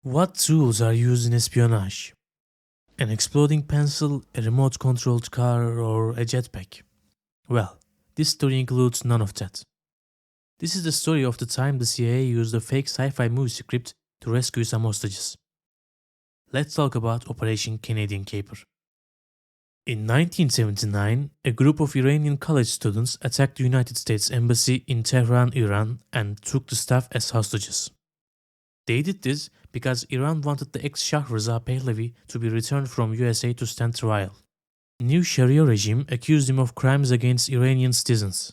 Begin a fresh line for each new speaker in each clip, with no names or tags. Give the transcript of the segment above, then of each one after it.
What tools are used in espionage? An exploding pencil, a remote controlled car, or a jetpack? Well, this story includes none of that. This is the story of the time the CIA used a fake sci-fi movie script to rescue some hostages. Let's talk about Operation Canadian Caper. In 1979, a group of Iranian college students attacked the United States Embassy in Tehran, Iran, and took the staff as hostages. They did this because Iran wanted the ex-Shah Reza Pahlavi to be returned from USA to stand trial. New Sharia regime accused him of crimes against Iranian citizens.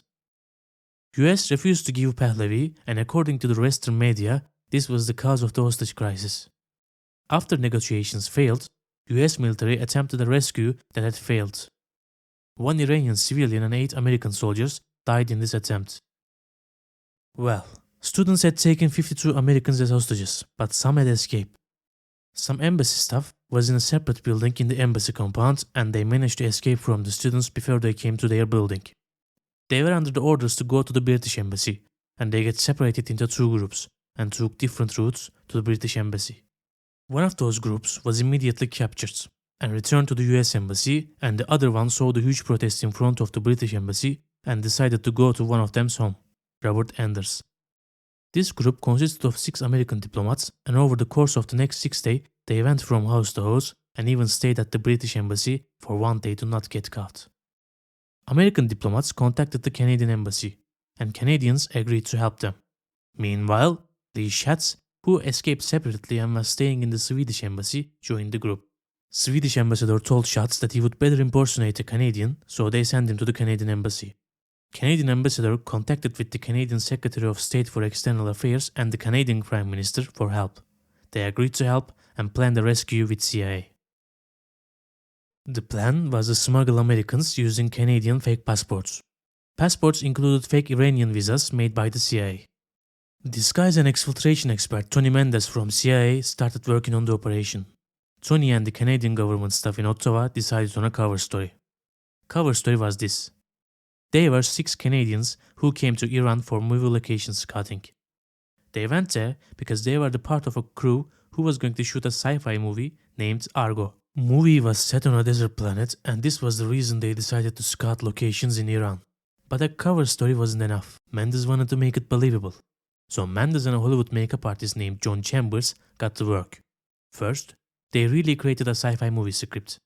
US refused to give Pahlavi, and according to the Western media, this was the cause of the hostage crisis. After negotiations failed, US military attempted a rescue that had failed. One Iranian civilian and 8 American soldiers died in this attempt. Well, students had taken 52 Americans as hostages, but some had escaped. Some embassy staff was in a separate building in the embassy compound, and they managed to escape from the students before they came to their building. They were under the orders to go to the British embassy, and they get separated into 2 groups and took different routes to the British embassy. One of those groups was immediately captured and returned to the US embassy, and the other one saw the huge protest in front of the British embassy and decided to go to one of them's home, Robert Anders. This group consisted of 6 American diplomats, and over the course of the next 6 days, they went from house to house and even stayed at the British embassy for 1 day to not get caught. American diplomats contacted the Canadian embassy, and Canadians agreed to help them. Meanwhile, Lee Schatz, who escaped separately and was staying in the Swedish embassy, joined the group. Swedish ambassador told Schatz that he would better impersonate a Canadian, so they sent him to the Canadian embassy. Canadian ambassador contacted with the Canadian Secretary of State for External Affairs and the Canadian Prime Minister for help. They agreed to help and planned a rescue with CIA. The plan was to smuggle Americans using Canadian fake passports. Passports included fake Iranian visas made by the CIA. Disguise and exfiltration expert Tony Mendez from CIA started working on the operation. Tony and the Canadian government staff in Ottawa decided on a cover story. Cover story was this. They were 6 Canadians who came to Iran for movie location scouting. They went there because they were the part of a crew who was going to shoot a sci-fi movie named Argo. Movie was set on a desert planet, and this was the reason they decided to scout locations in Iran. But a cover story wasn't enough. Mendes wanted to make it believable. So Mendes and a Hollywood makeup artist named John Chambers got to work. First, they really created a sci-fi movie script.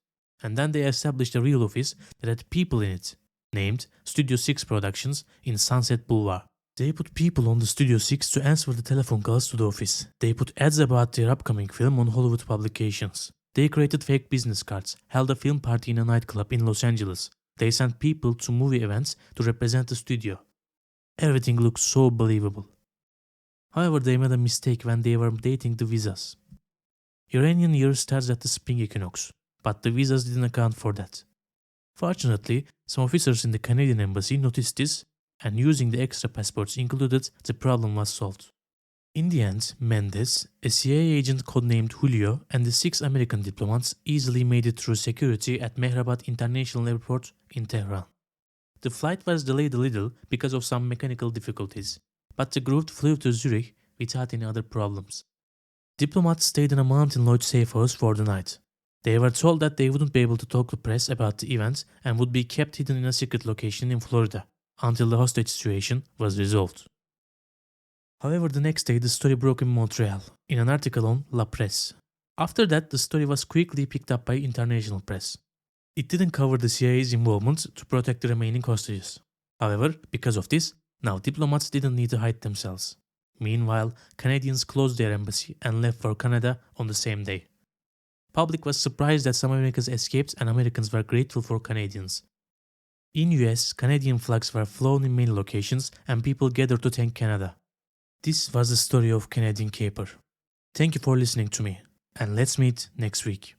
And then they established a real office that had people in it, named Studio 6 Productions in Sunset Boulevard. They put people on the Studio 6 to answer the telephone calls to the office. They put ads about their upcoming film on Hollywood publications. They created fake business cards, held a film party in a nightclub in Los Angeles. They sent people to movie events to represent the studio. Everything looked so believable. However, they made a mistake when they were dating the visas. Iranian year starts at the spring equinox, but the visas didn't account for that. Fortunately, some officers in the Canadian embassy noticed this, and using the extra passports included, the problem was solved. In the end, Mendez, a CIA agent codenamed Julio, and the 6 American diplomats easily made it through security at Mehrabad International Airport in Tehran. The flight was delayed a little because of some mechanical difficulties, but the group flew to Zurich without any other problems. Diplomats stayed in a Mountain Lodge safe house for the night. They were told that they wouldn't be able to talk to press about the event and would be kept hidden in a secret location in Florida until the hostage situation was resolved. However, the next day the story broke in Montreal in an article on La Presse. After that, the story was quickly picked up by international press. It didn't cover the CIA's involvement to protect the remaining hostages. However, because of this, now diplomats didn't need to hide themselves. Meanwhile, Canadians closed their embassy and left for Canada on the same day. Public was surprised that some Americans escaped, and Americans were grateful for Canadians. In US, Canadian flags were flown in many locations and people gathered to thank Canada. This was the story of Canadian Caper. Thank you for listening to me, and let's meet next week.